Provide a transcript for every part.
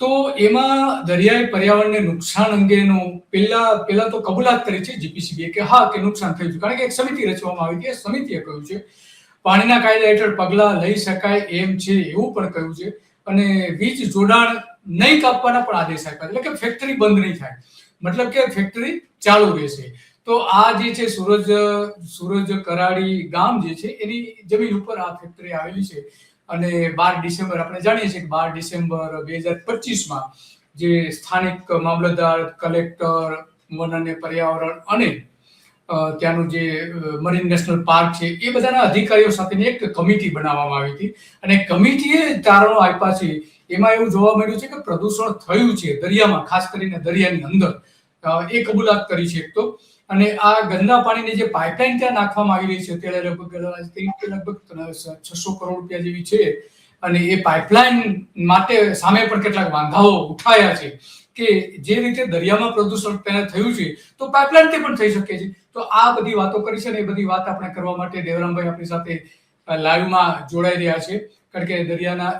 તો એમાં દરિયાઈ પર્યાવરણને નુકસાન અંગેનું પહેલા તો કબૂલાત કરી છે જીપીસીબીએ કે હા કે નુકસાન થયું છે, કારણ કે એક સમિતિ રચવામાં આવી હતી. સમિતિએ કહ્યું છે પાણીના કાયદા હેઠળ પગલાં લઈ શકાય એમ છે એવું પણ કહ્યું છે, અને વીજ જોડાણ નહીં કાપવાના પણ આદેશ આપ્યા, એટલે કે ફેક્ટરી બંધ નહીં થાય, મતલબ કે ફેક્ટરી ચાલુ રહેશે. તો આ જે છે સૂરજ કરાડી ગામ જે છે એની જમીન ઉપર આ ફેક્ટરી આવેલી છે. અને 12 ડિસેમ્બર આપણે જાણીએ છીએ કે 12 ડિસેમ્બર 2025માં જે સ્થાનિક મામલતદાર, કલેક્ટર, વન અને પર્યાવરણ અને ત્યાંનું જે મરીન નેશનલ પાર્ક છે એ બધાના અધિકારીઓ સાથેની એક કમિટી બનાવવામાં આવી હતી, અને કમિટીએ તારણો આપ્યા છે. એમાં એવું જોવા મળ્યું છે કે પ્રદૂષણ થયું છે દરિયામાં, ખાસ કરીને દરિયાની અંદર, એ કબૂલાત કરી છે એક તો. અને આ ગંદા પાણીની જે પાઇપલાઇન ત્યાં નાખવામાં આવી રહી છે ત્યારે લગભગ 600 કરોડ રૂપિયા જેવી છે, અને એ પાઇપલાઇન માટે સામે પણ કેટલાક વાંધાઓ ઉઠાયા છે કે જે રીતે દરિયામાં પ્રદૂષણ પહેલા થયું છે તો પાઇપલાઇનથી પણ થઈ શકે છે. તો આ બધી વાતો કરી છે, ને એ બધી વાત આપણે કરવા માટે દેવરામભાઈ આપણી સાથે લાઈવમાં જોડાઈ રહ્યા છે, કારણ કે દરિયાના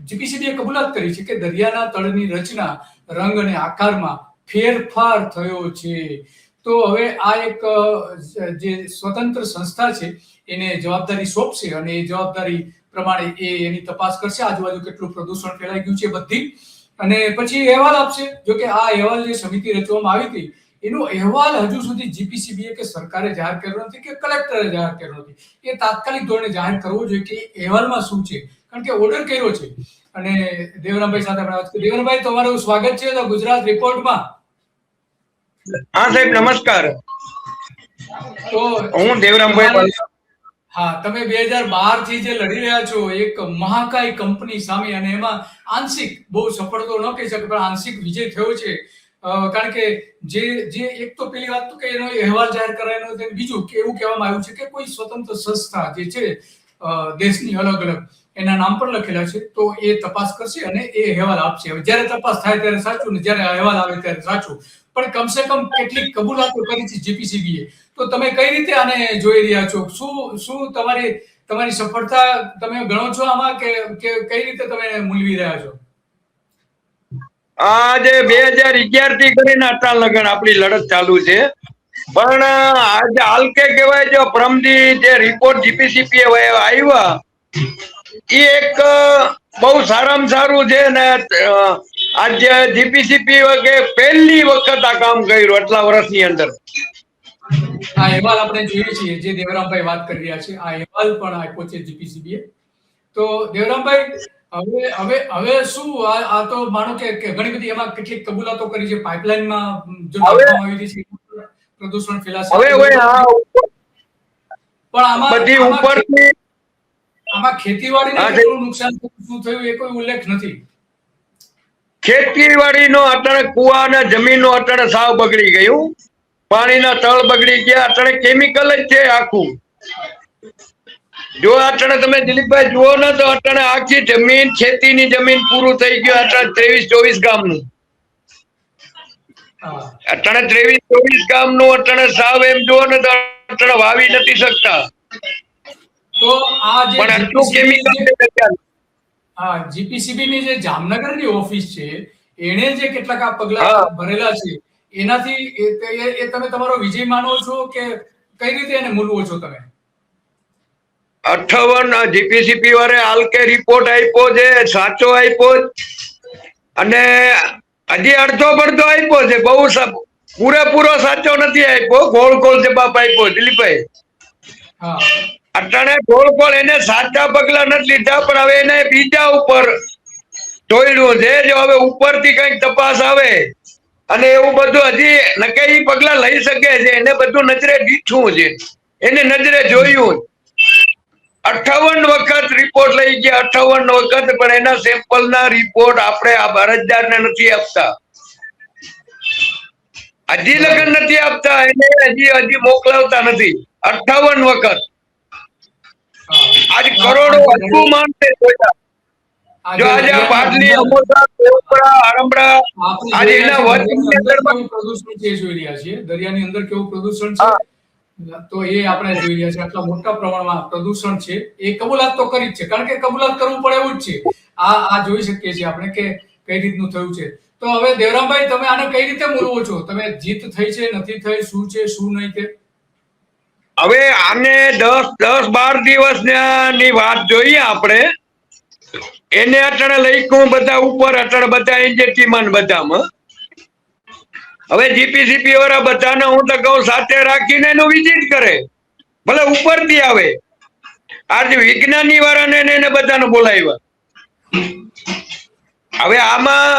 જીપીસીબીએ કબૂલાત કરી છે કે દરિયાના તળની રચના, રંગ અને આકારમાં ફેરફાર થયો છે. તો હવે આ એક જે સ્વતંત્ર સંસ્થા છે એને જવાબદારી સોંપશે, અને એ જવાબદારી પ્રમાણે એની તપાસ કરશે આજુબાજુ કેટલું પ્રદૂષણ ફેલાઈ ગયું છે બધી, અને પછી અહેવાલ આપશે. જો કે આ અહેવાલ જે સમિતિ રચવામાં આવી હતી એનો અહેવાલ હજુ સુધી જીપીસીબીએ કે સરકારે જાહેર કર્યો નથી કે કલેક્ટરે જાહેર કર્યો નથી. એ તાત્કાલિક ધોરણે જાહેર કરવો જોઈએ કે અહેવાલમાં શું છે, કારણ કે ઓર્ડર કર્યો છે. અને દેવરામભાઈ સાથે આપણે વાત કરીએ. દેવરામભાઈ, તમારું સ્વાગત છે ગુજરાત રિપોર્ટમાં. હા સાહેબ, નમસ્કાર. તો હું દેવરામભાઈ. હા, તમે 2012 થી જે લડી રહ્યા છો એક મહાકાય કંપની સામે, અને એમાં આંશિક, બહુ સફળ તો ન કહી શકે પણ આંશિક વિજય થયો છે, કારણ કે જે એક તો પેલી વાત તો કે એનો અહેવાલ જાહેર કરાયો, બીજું કે એવું કહેવામાં આવ્યું છે કે કોઈ સ્વતંત્ર સંસ્થા જે છે દેશની અલગ અલગ, એના નામ પણ લખેલા છે, તો એ તપાસ કરશે અને એ અહેવાલ આપશે. હવે જ્યારે તપાસ થાય ત્યારે સાચું, ને જ્યારે અહેવાલ આવે ત્યારે સાચું, પણ કમસે કમ કેટલીક કબૂલાતો કરી છે જીપીસીબીએ. તો તમે કઈ રીતે આને જોઈ રહ્યા છો? શું તમારી સફળતા તમે ગણો છો આમાં, કે કઈ રીતે તમે મૂલવી રહ્યા છો? આજે 2011 થી કરીને અત્યાર લગન આપણી લડત ચાલુ છે, પણ આજે હાલ કે કહેવાય જો પ્રમદી જે રિપોર્ટ જીપીસીબી આવ્યા એ એક બહુ સારામાં સારું છે, ને આજે જીપીસીબી કે પહેલી વખત આ કામ કર્યું આટલા વર્ષની અંદર. આ અહેવાલ આપણે જોઈએ છીએ જે દેવરામભાઈ વાત કરી રહ્યા છે, આ અહેવાલ પણ આપ્યો છે જીપીસીબીએ. તો દેવરામભાઈ, હવે શું આ તો માનો કે ઘણી બધી એમાં કેટલીક કબૂલાતો કરી છે, પાઇપલાઇનમાં જો નાખવામાં આવી છે પ્રદૂષણ ફેલાશે, પણ આમાં ખેતીવાડીને કેટલું નુકસાન શું થયું એ કોઈ ઉલ્લેખ નથી. ખેતીવાડીનો અત્યારે કુવા અને જમીનનું અત્યારે સાવ બગડી ગયું, પાણીના તળ બગડી ગયા, અત્યારે કેમિકલ જ છે આખું. જો અત્યારે તમે દિલીપભાઈ જુઓ ને તો અત્યારે આખી જમીન, ખેતીની જમીન પૂરું થઈ ગયું અત્યારે 23-24 ગામનું. અત્યારે 23-24 ગામનું અત્યારે સાવ એમ જુઓ ને તો અત્યારે વાવી નથી શકતા. તો આ જે પણ આટલું કેમિકલ જીપીસીબી ની જે જામનગરની ઓફિસ છે એને જે કેટલાક આ પગલા ભરેલા છે એનાથી એ તમે તમારો વિજય માનો છો કે કઈ રીતે એને મૂલવો છો તમે? 58 જીપીસીબી વાળે હાલ કે રિપોર્ટ આપ્યો છે, સાચો આપ્યો, અને હજી અડધો પડધો આપ્યો છે, બહુ પૂરેપૂરો સાચો નથી આપ્યો, ગોળ જવાબ આપ્યો દિલીપભાઈ. અટાણે ગોળ એને સાચા પગલા નથી લીધા, પણ હવે એને બીજા ઉપર જોડ્યું છે. જો હવે ઉપરથી કઈક તપાસ આવે અને એવું બધું હજી નકાઈ પગલા લઈ શકે છે, એને બધું નજરે દીઠું છે, એને નજરે જોયું. 58 વખત રિપોર્ટ લઈ ગયા, 58 વખત, પણ એના સેમ્પલ ના રિપોર્ટ આપણે આ અરજદારને નથી આપતા, હજી લગન નથી આપતા, એને હજી મોકલાવતા નથી. 58 વખત આજ કરોડો હજુ માનશે. જો આજે પાટલી, અમોદા, દેવપરા, આરંભરા, આજે એના વચની અંદર પ્રદૂષણ છે જોઈ રહ્યા છીએ, દરિયાની અંદર કેવું પ્રદૂષણ છે તો એ આપણે જોઈ રહ્યા છીએ. આટલા મોટા પ્રમાણમાં પ્રદૂષણ છે એ કબૂલાત તો કરી જ છે, કારણ કે કબૂલાત કરવું પડે એવું જ છે. આ જોઈ શકીએ છીએ આપણે કે કઈ રીતનું થયું છે. તો હવે દેવરામભાઈ, તમે આને કઈ રીતે મૂલવો છો? તમે જીત થઈ છે, નથી થઈ, શું છે શું નહીં તે? હવે આને 10-12 દિવસ ની વાત જોઈએ આપણે. એને અટણ લઈકું બધા ઉપર અટણ બધા એનજીટીમાં બધામાં. હવે જીપીસીપી વાળા બધાને હું તો કહું સાથે રાખીને એનું વિઝિટ કરે, ભલે ઉપરથી આવે. આજે વિજ્ઞાની વાળાને એને બધાને બોલાવ્યા. હવે આમાં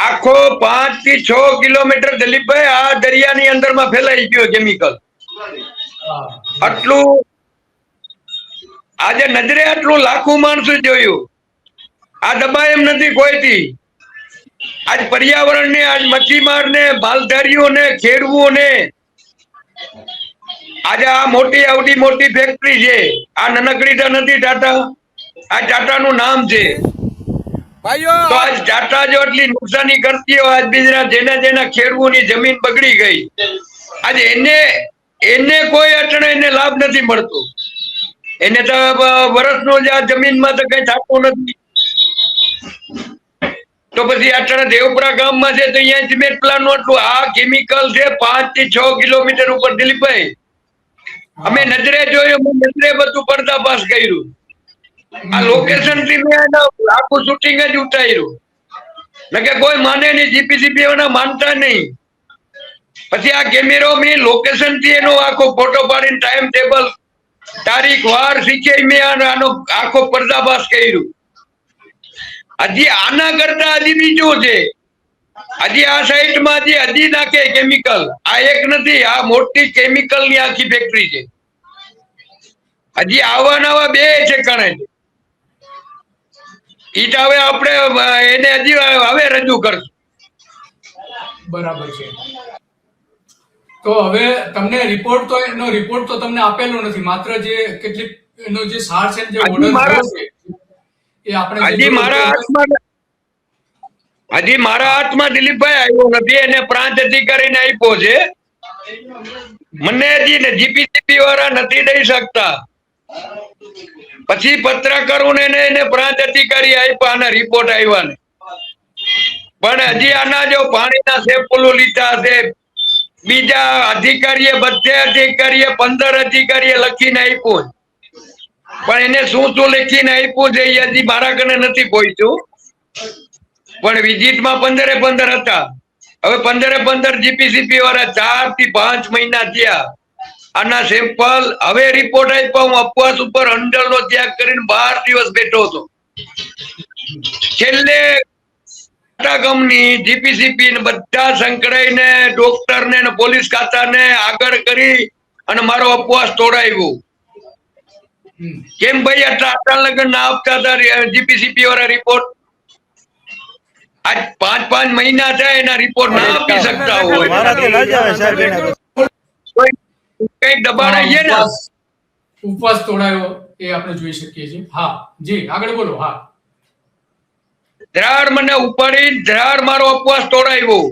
આખો 5 થી 6 કિલોમીટર દિલીપભાઈ આ દરિયાની અંદરમાં ફેલાઈ ગયો કેમિકલ. આટલું આજે નજરે આટલું લાખું માણસો જોયું. આ દબાય એમ નથી કોઈથી. આજ પર્યાવરણ ને, આજ મચ્છીમાર ને, માલધારીઓ ને, ખેડૂતો ને, આજે આ મોટી આવડી મોટી ફેક્ટરી છે. આ નાનકડી તો નથી ટાટા, આ ટાટા નું નામ છે. તો આજ ટાટા જો એટલી નુકસાની કરતી હોય, આજ બીજા જેના ખેડૂતોની જમીન બગડી ગઈ, આજે એને કોઈ અટણે એને લાભ નથી મળતો. એને તો વર્ષનો જ આ જમીનમાં તો કઈ થતું નથી. તો પછી અટણે દેવપુરા ગામમાં છે તો અહીંયા સિમેન્ટ પ્લાન્ટ નું આટલું આ કેમિકલ છે 5 થી 6 કિલોમીટર ઉપર. દિલીપભાઈ, અમે નજરે જોયું, નજરે બધું પર્દાફાશ કર્યું. આ લોકેશન થી મેં આખું શૂટિંગ જ ઉતાર્યું. કે કોઈ માને નહીં, જીપીસીપી માનતા નહીં. પછી આ કેમેરો મેં લોકેશન થી એનો આખો ફોટો પાડીને ટાઈમ ટેબલ, તારીખ, વાર શીખે મેં આનો આખો પર્દાફાશ કર્યું. હજી આના કરતા હજી બીજું છે. હજી આ સાઈડ માં હજી નાખે કેમિકલ. આ એક નથી, આ મોટી કેમિકલ ની આખી ફેક્ટરી છે. હજી આવા નવા બે છે કણે. ઈ તો હવે આપણે એને હજી હવે રજૂ કરશું. બરાબર છે. તો હવે તમને એનો રિપોર્ટ તો તમને આપેલો નથી, માત્ર જે કેટલીક એનો જે સાર છે, જે ઓર્ડર છે એ આપણે હજી મારા હાથમાં દિલીપભાઈ આવ્યો નથી. એને પ્રાંત અધિકારીને આપ્યો છે. મને હજી જીપીસીપી વાળા નથી દઈ શકતા. પછી પત્રકારોને એને પ્રાંત અધિકારી આપ્યા, આના રિપોર્ટ આવ્યા ને. પણ હજી આના જો પાણીના સેમ્પલો લીધા છે, બીજા અધિકારીએ, બધે અધિકારીએ 15 અધિકારીએ લખીને આપ્યું. પણ એને શું લખીને આપ્યું છે એ હજી મારા કને નથી પહોંચ્યું. પણ વિઝિટમાં 15 હતા. હવે 15 જીપીસીપી વાળા 4 થી 5 મહિના થયા. આના સેમ્પલ હવે રિપોર્ટ આપ્યા. હું અપવાસ ઉપર અંડરનો ત્યાગ કરીને 12 દિવસ બેઠો હતો. છેલ્લે કંપની, જીપીસીપી ને બધા સંકળાઈને ડોક્ટર ને પોલીસ ખાતાને આગળ કરી અને મારો અપવાસ તોડાવ્યો. કેમ ભાઈ આટલા લગન ના આપતા હતા જીપીસીપી વાળા રિપોર્ટ? આજ 5 મહિના થાય એના રિપોર્ટ ના આપી શકતા હોય. કઈ દબાણ આવીએ ને, ઉપવાસ તોડાયો એ આપણે જોઈ શકીએ છીએ. હા જી, આગળ બોલો. હા, ધ્રાડ મને ઉપાડી, ધ્રાડ મારો ઉપવાસ તોડાવ્યો.